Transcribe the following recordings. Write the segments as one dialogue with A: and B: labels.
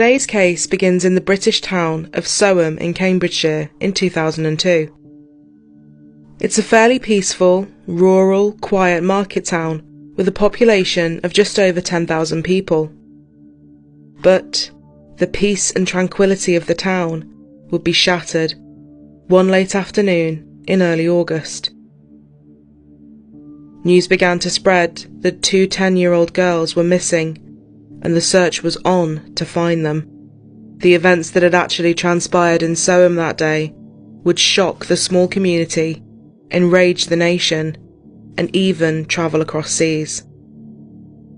A: Today's case begins in the British town of Soham in Cambridgeshire in 2002. It's a fairly peaceful, rural, quiet market town with a population of just over 10,000 people. But the peace and tranquility of the town would be shattered one late afternoon in early August. News began to spread that two 10-year-old girls were missing, and the search was on to find them. The events that had actually transpired in Soham that day would shock the small community, enrage the nation, and even travel across seas.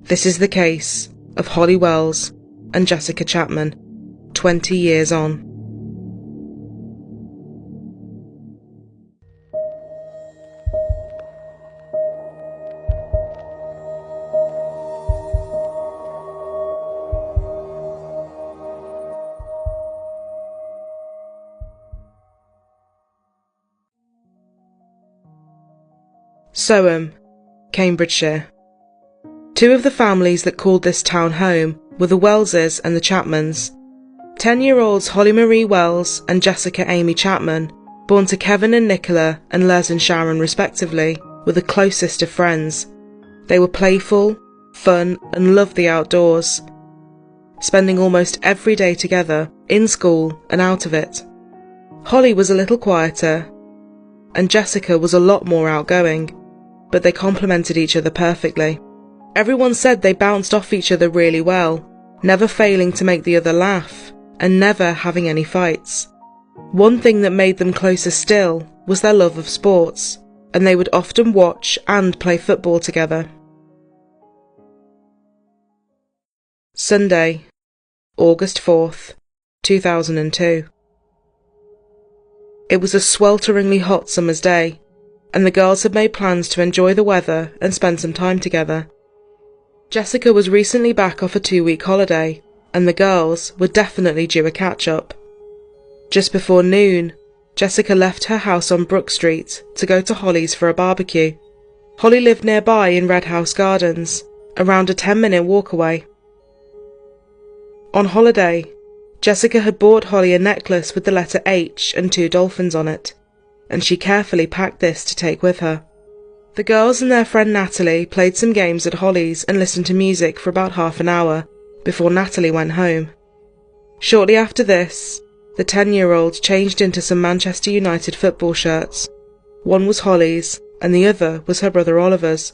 A: This is the case of Holly Wells and Jessica Chapman, 20 years on. Soham, Cambridgeshire. Two of the families that called this town home were the Wellses and the Chapmans. 10-year-olds Holly Marie Wells and Jessica Amy Chapman, born to Kevin and Nicola and Les and Sharon respectively, were the closest of friends. They were playful, fun, and loved the outdoors, spending almost every day together, in school and out of it. Holly was a little quieter, and Jessica was a lot more outgoing, but they complemented each other perfectly. Everyone said they bounced off each other really well, never failing to make the other laugh, and never having any fights. One thing that made them closer still was their love of sports, and they would often watch and play football together. Sunday, August 4th, 2002. It was a swelteringly hot summer's day, and the girls had made plans to enjoy the weather and spend some time together. Jessica was recently back off a 2-week holiday, and the girls were definitely due a catch-up. Just before noon, Jessica left her house on Brook Street to go to Holly's for a barbecue. Holly lived nearby in Red House Gardens, around a 10-minute walk away. On holiday, Jessica had bought Holly a necklace with the letter H and 2 dolphins on it, and she carefully packed this to take with her. The girls and their friend Natalie played some games at Holly's and listened to music for about half an hour before Natalie went home. Shortly after this, the 10-year-olds changed into some Manchester United football shirts. One was Holly's and the other was her brother Oliver's.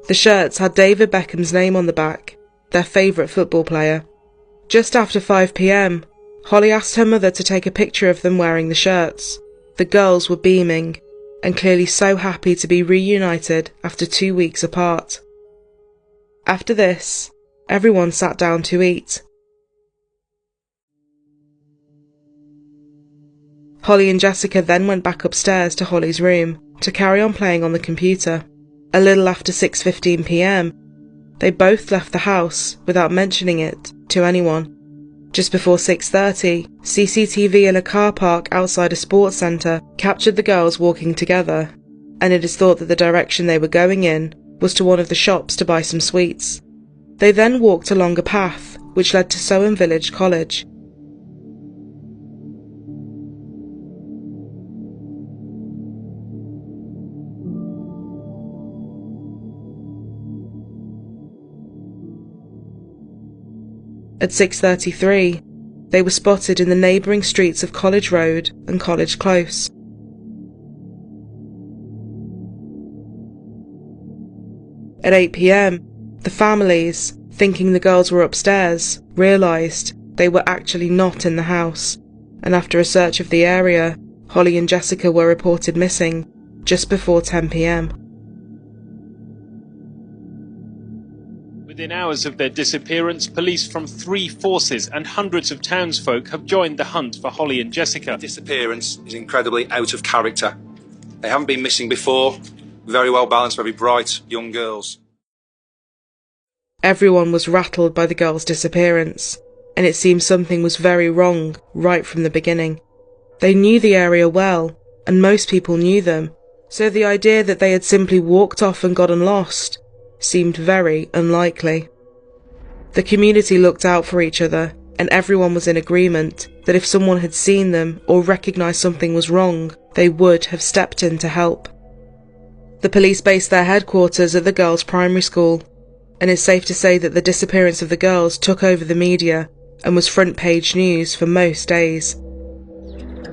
A: The shirts had David Beckham's name on the back, their favourite football player. Just after 5 p.m, Holly asked her mother to take a picture of them wearing the shirts. The girls were beaming, and clearly so happy to be reunited after 2 weeks apart. After this, everyone sat down to eat. Holly and Jessica then went back upstairs to Holly's room to carry on playing on the computer. A little after 6:15 p.m, they both left the house without mentioning it to anyone. Just before 6:30, CCTV in a car park outside a sports centre captured the girls walking together, and it is thought that the direction they were going in was to one of the shops to buy some sweets. They then walked along a path which led to Soham Village College. At 6:33, they were spotted in the neighbouring streets of College Road and College Close. At 8 p.m, the families, thinking the girls were upstairs, realised they were actually not in the house, and after a search of the area, Holly and Jessica were reported missing just before 10 p.m.
B: Within hours of their disappearance, police from 3 forces and hundreds of townsfolk have joined the hunt for Holly and Jessica.
C: The disappearance is incredibly out of character. They haven't been missing before. Very well balanced, very bright young girls.
A: Everyone was rattled by the girls' disappearance, and it seemed something was very wrong right from the beginning. They knew the area well, and most people knew them, so the idea that they had simply walked off and gotten lost seemed very unlikely. The community looked out for each other, and everyone was in agreement that if someone had seen them or recognised something was wrong, they would have stepped in to help. The police based their headquarters at the girls' primary school, and it's safe to say that the disappearance of the girls took over the media and was front-page news for most days.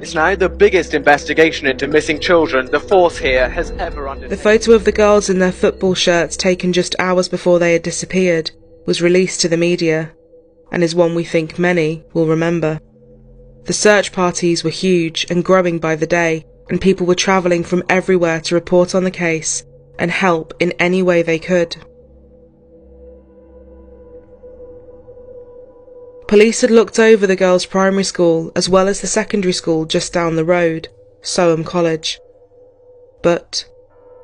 D: It's now the biggest investigation into missing children the force here has ever undertaken.
A: The photo of the girls in their football shirts taken just hours before they had disappeared was released to the media, and is one we think many will remember. The search parties were huge and growing by the day, and people were travelling from everywhere to report on the case and help in any way they could. Police had looked over the girls' primary school as well as the secondary school just down the road, Soham College. But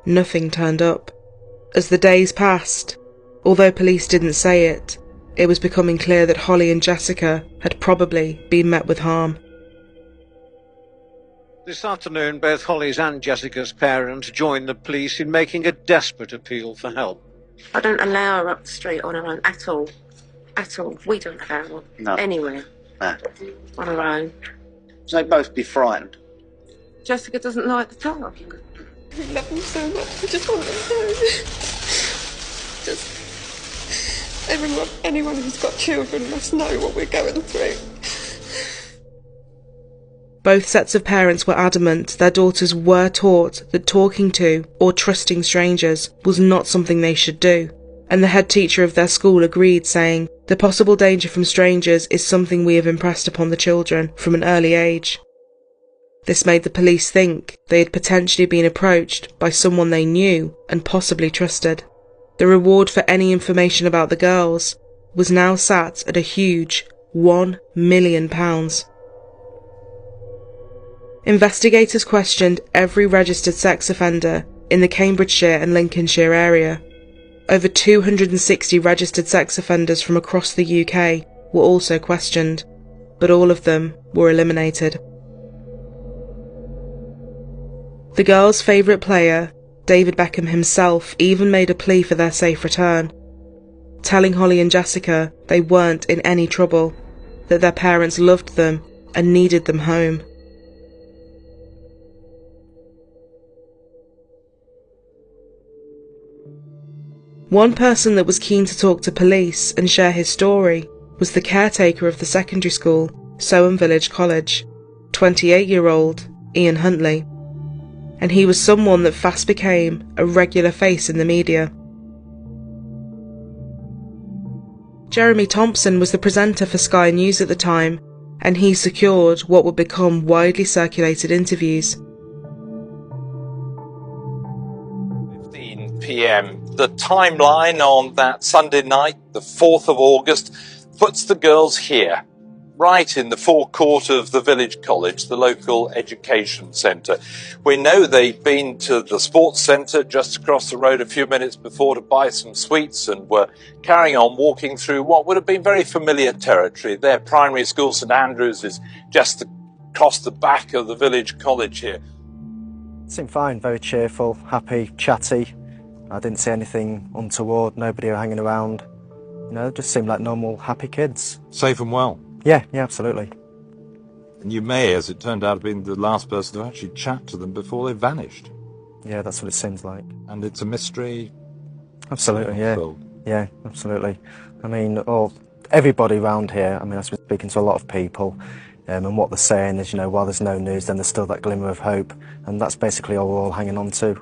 A: nothing turned up. As the days passed, although police didn't say it, it was becoming clear that Holly and Jessica had probably been met with harm.
E: This afternoon, both Holly's and Jessica's parents joined the police in making a desperate appeal for help.
F: I don't allow her up the street on her own at all. At all. We don't allow her anywhere on her own.
G: So they both be frightened.
F: Jessica doesn't like the dark.
H: We love them so much. We just want them to know. Just anyone who's got children must know what we're going through.
A: Both sets of parents were adamant their daughters were taught that talking to or trusting strangers was not something they should do, and the head teacher of their school agreed, saying, "The possible danger from strangers is something we have impressed upon the children from an early age." This made the police think they had potentially been approached by someone they knew and possibly trusted. The reward for any information about the girls was now sat at a huge £1 million. Investigators questioned every registered sex offender in the Cambridgeshire and Lincolnshire area. Over 260 registered sex offenders from across the UK were also questioned, but all of them were eliminated. The girls' favourite player, David Beckham himself, even made a plea for their safe return, telling Holly and Jessica they weren't in any trouble, that their parents loved them and needed them home. One person that was keen to talk to police and share his story was the caretaker of the secondary school, Soham Village College, 28-year-old Ian Huntley, and he was someone that fast became a regular face in the media. Jeremy Thompson was the presenter for Sky News at the time, and he secured what would become widely circulated interviews.
I: 15 p.m. The timeline on that Sunday night, the 4th of August, puts the girls here, right in the forecourt of the village college, the local education centre. We know they'd been to the sports centre just across the road a few minutes before to buy some sweets and were carrying on walking through what would have been very familiar territory. Their primary school, St Andrews, is just across the back of the village college here.
D: Seemed fine, very cheerful, happy, chatty. I didn't see anything untoward, nobody hanging around. You know, just seemed like normal, happy kids.
J: Safe and well?
D: Yeah, absolutely.
J: And you may, as it turned out, have been the last person to actually chat to them before they vanished.
D: Yeah, that's what it seems like.
J: And it's a mystery?
D: Absolutely, yeah. Yeah, absolutely. I mean, everybody around here, I mean, I've been speaking to a lot of people, and what they're saying is, you know, while there's no news, then there's still that glimmer of hope, and that's basically all we're all hanging on to.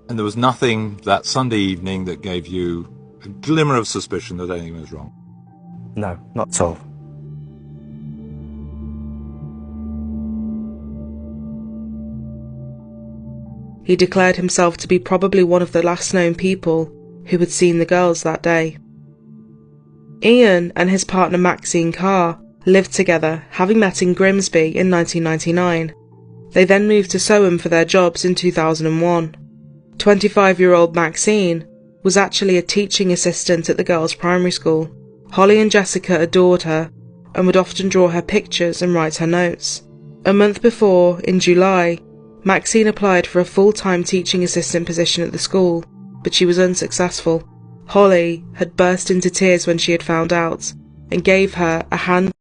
J: And there was nothing that Sunday evening that gave you a glimmer of suspicion that anything was wrong?
D: No, not at all.
A: He declared himself to be probably one of the last known people who had seen the girls that day. Ian and his partner Maxine Carr lived together, having met in Grimsby in 1999. They then moved to Soham for their jobs in 2001. 25-year-old Maxine was actually a teaching assistant at the girls' primary school. Holly and Jessica adored her and would often draw her pictures and write her notes. A month before, in July, Maxine applied for a full-time teaching assistant position at the school, but she was unsuccessful. Holly had burst into tears when she had found out, and gave her a hand